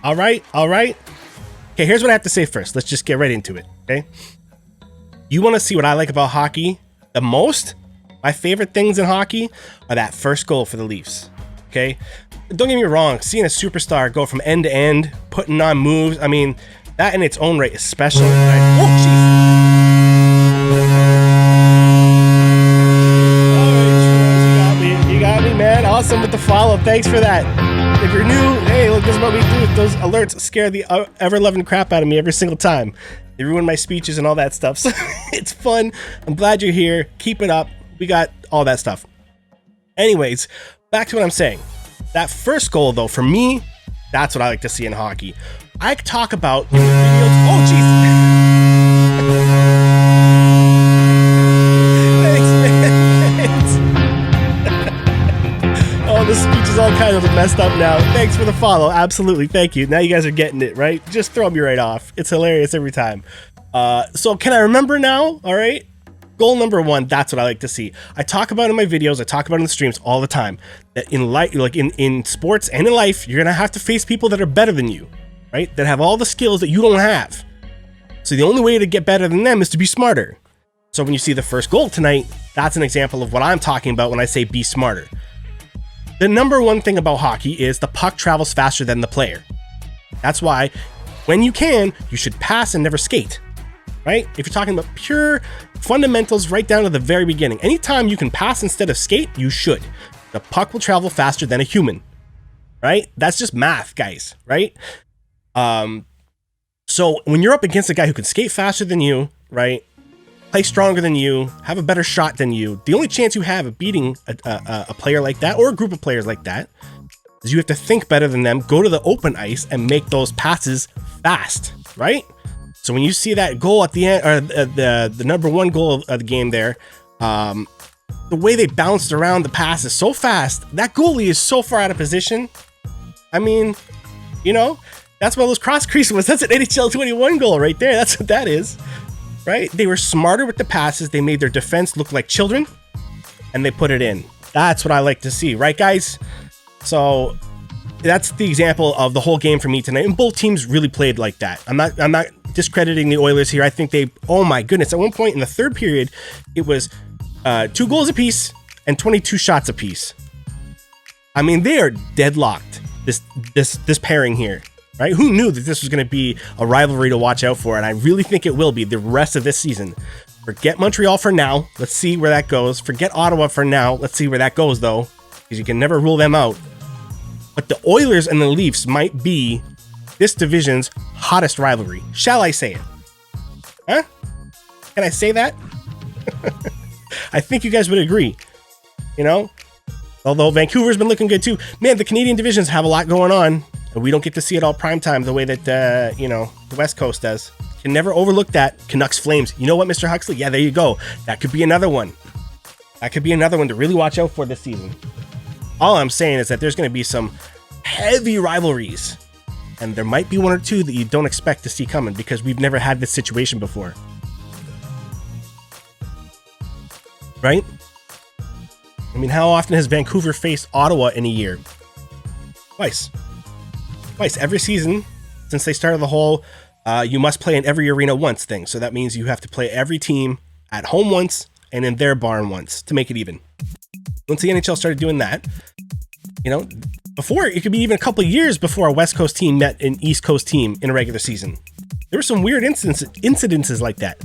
All right. Okay, here's what I have to say first. Let's just get right into it, okay? You want to see what I like about hockey the most? My favorite things in hockey are that first goal for the Leafs, okay? Don't get me wrong, seeing a superstar go from end to end, putting on moves, I mean, that in its own right is special. Oh, jeez. You got me, man. Awesome with the follow. Thanks for that. If you're new, hey, look, this is what we do. Those alerts scare the ever-loving crap out of me every single time. They ruin my speeches and all that stuff. So it's fun. I'm glad you're here. Keep it up. We got all that stuff. Anyways, back to what I'm saying. That first goal, though, for me, that's what I like to see in hockey. I talk about in the videos. Oh, jeez. Thanks. Oh, the speech is all kind of messed up now. Thanks for the follow. Absolutely. Thank you. Now you guys are getting it, right? Just throw me right off. It's hilarious every time. So can I remember now? All right. Goal number one, that's what I like to see. I talk about it in my videos, I talk about it in the streams all the time, that in life, like in sports and in life, you're gonna have to face people that are better than you, right? That have all the skills that you don't have. So the only way to get better than them is to be smarter. So when you see the first goal tonight, that's an example of what I'm talking about when I say be smarter. The number one thing about hockey is the puck travels faster than the player. That's why when you can, you should pass and never skate. Right? If you're talking about pure fundamentals right down to the very beginning, anytime you can pass instead of skate, you should. The puck will travel faster than a human, right? That's just math, guys, right? So when you're up against a guy who can skate faster than you, right? Play stronger than you, have a better shot than you, the only chance you have of beating a player like that or a group of players like that is you have to think better than them, go to the open ice and make those passes fast, right? So when you see that goal at the end, or the number one goal of the game there, the way they bounced around the pass is so fast. That goalie is so far out of position. I mean, you know, that's why those cross crease was. That's an NHL 21 goal right there. That's what that is, right? They were smarter with the passes. They made their defense look like children, and they put it in. That's what I like to see, right, guys? So that's the example of the whole game for me tonight. And both teams really played like that. I'm not discrediting the Oilers here. I think they, oh my goodness, at one point in the third period, it was 2 goals apiece and 22 shots apiece. I mean, they are deadlocked, this pairing here, right? Who knew that this was going to be a rivalry to watch out for? And I really think it will be the rest of this season. Forget Montreal for now. Let's see where that goes. Forget Ottawa for now. Let's see where that goes, though, because you can never rule them out. But the Oilers and the Leafs might be this division's hottest rivalry. Shall I say it? Huh? Can I say that? I think you guys would agree. You know? Although Vancouver's been looking good too. Man, the Canadian divisions have a lot going on. And we don't get to see it all primetime the way that, you know, the West Coast does. Can never overlook that. Canucks Flames. You know what, Mr. Huxley? Yeah, there you go. That could be another one. That could be another one to really watch out for this season. All I'm saying is that there's going to be some heavy rivalries. And there might be one or two that you don't expect to see coming because we've never had this situation before. Right? I mean, how often has Vancouver faced Ottawa in a year? Twice. Every season since they started the whole you must play in every arena once thing. So that means you have to play every team at home once and in their barn once to make it even. Once the NHL started doing that, you know, before, it could be even a couple of years before a West Coast team met an East Coast team in a regular season. There were some weird incidences like that,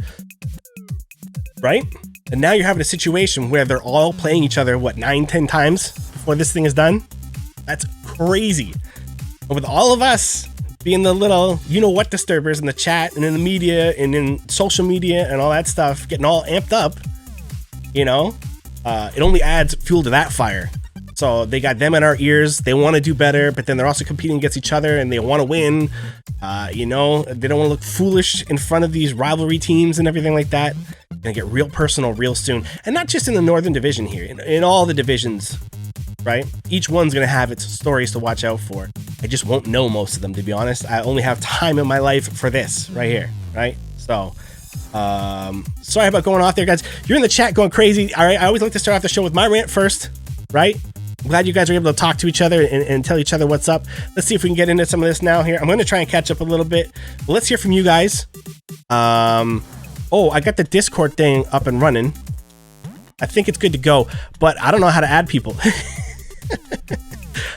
right? And now you're having a situation where they're all playing each other, 9-10 times before this thing is done? That's crazy. But with all of us being the little, you know what, disturbers in the chat and in the media and in social media and all that stuff, getting all amped up, you know, it only adds fuel to that fire. So they got them in our ears. They want to do better, but then they're also competing against each other and they want to win. You know, they don't want to look foolish in front of these rivalry teams and everything like that. Gonna get real personal real soon. And not just in the Northern Division here, in all the divisions, right? Each one's gonna have its stories to watch out for. I just won't know most of them, to be honest. I only have time in my life for this right here, right? So, sorry about going off there, guys. You're in the chat going crazy. All right, I always like to start off the show with my rant first, right? I'm glad you guys are able to talk to each other and tell each other what's up. Let's see if we can get into some of this now here. I'm going to try and catch up a little bit. But let's hear from you guys. Oh, I got the Discord thing up and running. I think it's good to go, but I don't know how to add people.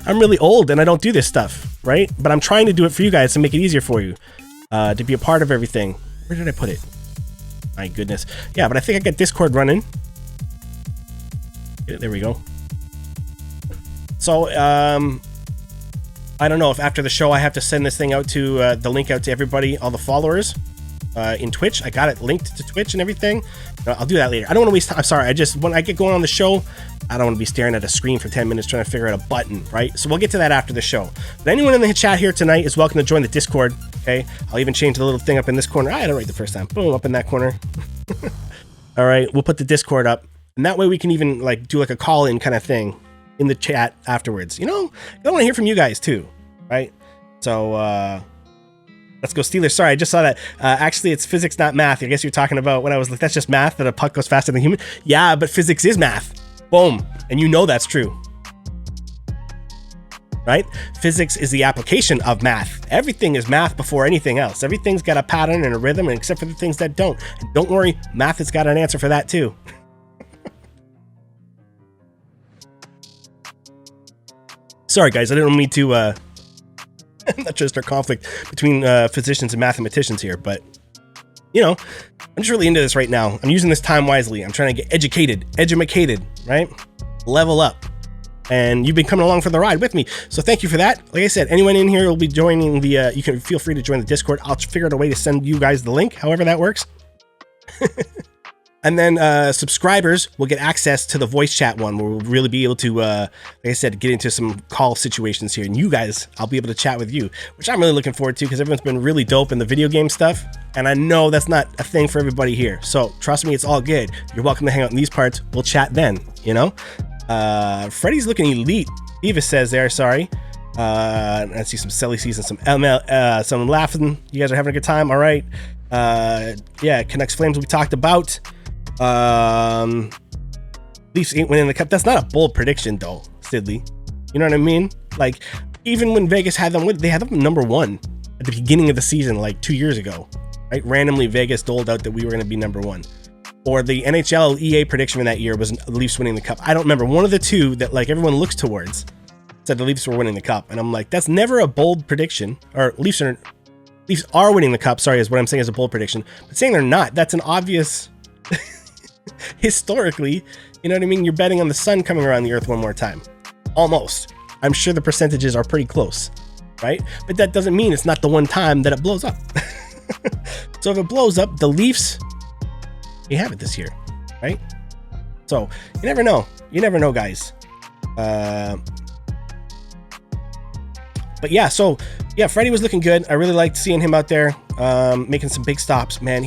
I'm really old and I don't do this stuff, right? But I'm trying to do it for you guys to make it easier for you, to be a part of everything. Where did I put it? My goodness. Yeah, but I think I got Discord running. There we go. So, I don't know if after the show I have to send this thing out to, the link out to everybody, all the followers. In Twitch. I got it linked to Twitch and everything. I'll do that later. I don't want to waste time. I'm sorry. When I get going on the show, I don't want to be staring at a screen for 10 minutes trying to figure out a button, right? So we'll get to that after the show. But anyone in the chat here tonight is welcome to join the Discord, okay? I'll even change the little thing up in this corner. I had it right the first time. Boom, up in that corner. All right, we'll put the Discord up. And that way we can even like do like a call-in kind of thing in the chat afterwards. You know, I want to hear from you guys too, right? So, let's go Steelers. Sorry, I just saw that. Actually, it's physics, not math. I guess you're talking about when I was like, that's just math, that a puck goes faster than human. Yeah, but physics is math. Boom. And you know that's true. Right? Physics is the application of math. Everything is math before anything else. Everything's got a pattern and a rhythm, and except for the things that don't. And don't worry, math has got an answer for that too. Sorry, guys. I didn't mean to... I'm not trying to start conflict between physicians and mathematicians here, but you know, I'm just really into this right now. I'm using this time wisely. I'm trying to get edumacated, right? Level up. And you've been coming along for the ride with me. So thank you for that. Like I said, anyone in here will be joining the, you can feel free to join the Discord. I'll figure out a way to send you guys the link, however that works. And then subscribers will get access to the voice chat one where we'll really be able to, like I said, get into some call situations here. And you guys, I'll be able to chat with you, which I'm really looking forward to because everyone's been really dope in the video game stuff. And I know that's not a thing for everybody here. So trust me, it's all good. You're welcome to hang out in these parts. We'll chat then, you know? Freddy's looking elite. Eva says there, sorry. I see some silly season, some ML, some laughing. You guys are having a good time. All right. Yeah, Canucks Flames we talked about. Leafs ain't winning the cup. That's not a bold prediction though, Sidley. You know what I mean? Like, even when Vegas had them, they had them number one at the beginning of the season, like 2 years ago, right? Randomly, Vegas doled out that we were going to be number one. Or the NHL EA prediction from that year was the Leafs winning the cup. I don't remember. One of the two that like everyone looks towards said the Leafs were winning the cup. And I'm like, that's never a bold prediction. Or Leafs are winning the cup, sorry, is what I'm saying is a bold prediction. But saying they're not, that's an obvious... Historically, you know what I mean? You're betting on the sun coming around the earth one more time. Almost. I'm sure the percentages are pretty close, right? But that doesn't mean it's not the one time that it blows up. So if it blows up, the Leafs, you have it this year, right? So you never know. You never know, guys. But yeah, so yeah, Freddie was looking good. I really liked seeing him out there, making some big stops. Man,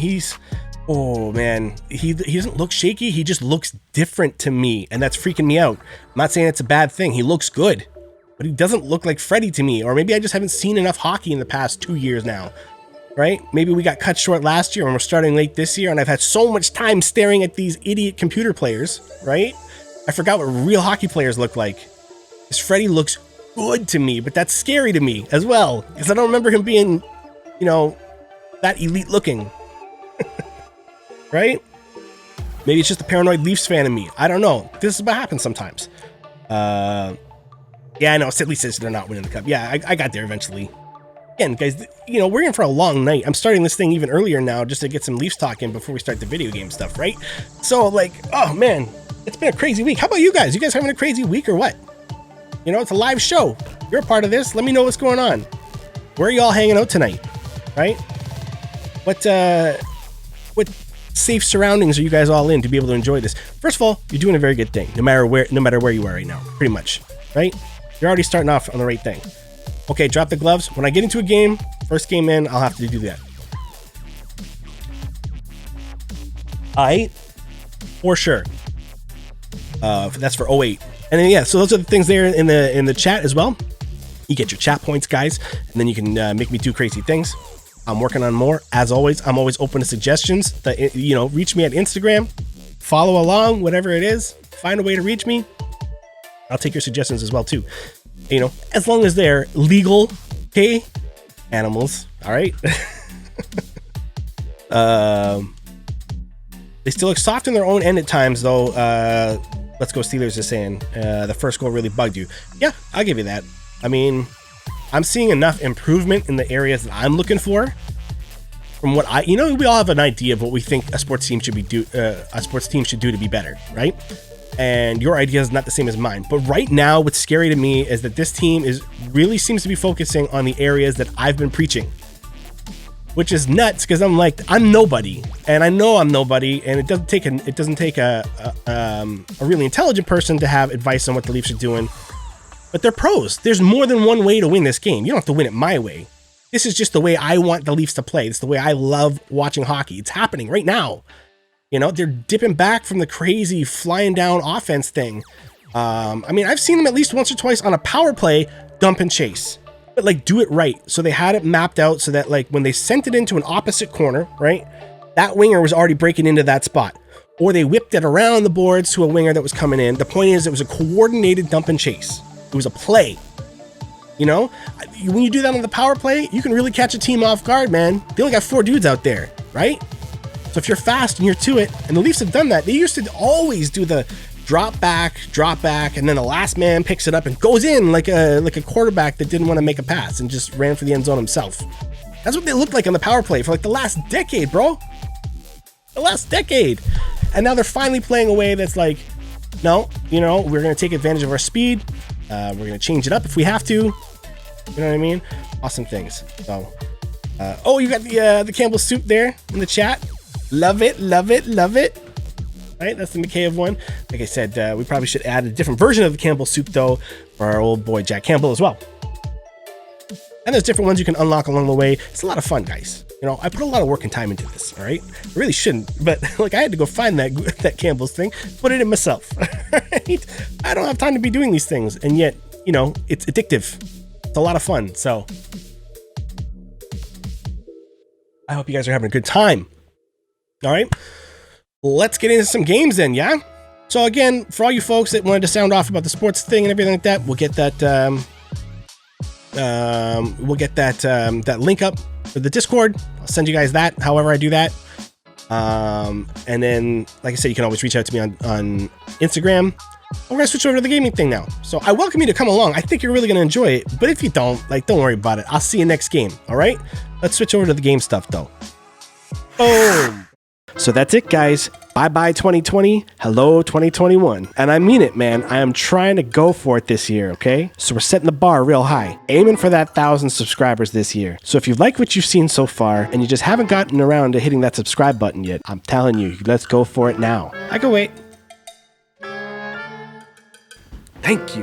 oh man, he doesn't look shaky. He just looks different to me, and that's freaking me out. I'm not saying it's a bad thing. He looks good, but he doesn't look like Freddie to me. Or maybe I just haven't seen enough hockey in the past 2 years now, right? Maybe we got cut short last year and we're starting late this year, and I've had so much time staring at these idiot computer players, right? I forgot what real hockey players look like. Because Freddie looks good to me, but that's scary to me as well, because I don't remember him being, you know, that elite looking. Right? Maybe it's just a paranoid Leafs fan in me. I don't know. This is what happens sometimes. Yeah, I know. Sidley says they're not winning the cup. Yeah, I got there eventually. Again, guys, you know, we're in for a long night. I'm starting this thing even earlier now just to get some Leafs talk in before we start the video game stuff, right? So, like, oh, man, it's been a crazy week. How about you guys? You guys having a crazy week or what? You know, it's a live show. You're a part of this. Let me know what's going on. Where are you all hanging out tonight, right? What safe surroundings are you guys all in to be able to enjoy this? First of all, you're doing a very good thing, no matter where you are right now, pretty much, right? You're already starting off on the right thing. Okay, drop the gloves. When I get into a game, first game in, I'll have to do that. For sure. That's for 08. And then yeah, so those are the things there in the chat as well. You get your chat points, guys, and then you can make me do crazy things. I'm working on more. As always, I'm always open to suggestions. That, you know, reach me at Instagram, follow along, whatever it is. Find a way to reach me. I'll take your suggestions as well too. You know, as long as they're legal, okay? Animals, all right? They still look soft in their own end at times, though. Let's Go Steelers is saying the first goal really bugged you. Yeah, I'll give you that. I mean, I'm seeing enough improvement in the areas that I'm looking for. From what we all have an idea of what we think a sports team should do to be better, right? And your idea is not the same as mine. But right now, what's scary to me is that this team really seems to be focusing on the areas that I've been preaching, which is nuts because I'm like, I'm nobody, and I know I'm nobody, and it doesn't take a really intelligent person to have advice on what the Leafs are doing. But they're pros. There's more than one way to win this game. You don't have to win it my way. This is just the way I want the Leafs to play. It's the way I love watching hockey. It's happening right now. You know, they're dipping back from the crazy flying down offense thing. I mean, I've seen them at least once or twice on a power play dump and chase, but like do it right. So they had it mapped out so that like when they sent it into an opposite corner, right, that winger was already breaking into that spot, or they whipped it around the boards to a winger that was coming in. The point is, it was a coordinated dump and chase. It was a play. You know, when you do that on the power play, you can really catch a team off guard, man. They only got 4 dudes out there, right? So if you're fast and you're to it, and the Leafs have done that, they used to always do the drop back, and then the last man picks it up and goes in like a quarterback that didn't want to make a pass and just ran for the end zone himself. That's what they looked like on the power play for like the last decade, bro. The last decade. And now they're finally playing a way that's like, no, you know, we're going to take advantage of our speed. We're going to change it up if we have to. You know what I mean? Awesome things. So, oh, you got the Campbell soup there in the chat. Love it, love it, love it. All right, that's the Mikheyev one. Like I said, we probably should add a different version of the Campbell soup, though, for our old boy Jack Campbell as well. And there's different ones you can unlock along the way. It's a lot of fun, guys. You know, I put a lot of work and time into this, all right? I really shouldn't, but like I had to go find that Campbell's thing, put it in myself, right? I don't have time to be doing these things, and yet, you know, it's addictive. It's a lot of fun, so I hope you guys are having a good time. All right, let's get into some games then, yeah? So again, for all you folks that wanted to sound off about the sports thing and everything like that, we'll get that that link up for the Discord. I'll send you guys that however I do that. And then, like I said, you can always reach out to me on Instagram. We're gonna switch over to the gaming thing now. So I welcome you to come along. I think you're really gonna enjoy it. But if you don't, like, don't worry about it. I'll see you next game. All right? Let's switch over to the game stuff though. Boom. So that's it, guys. Bye-bye 2020. Hello 2021. And I mean it, man. I am trying to go for it this year, okay? So we're setting the bar real high. Aiming for that 1,000 subscribers this year. So if you like what you've seen so far and you just haven't gotten around to hitting that subscribe button yet, I'm telling you, let's go for it now. I can wait. Thank you.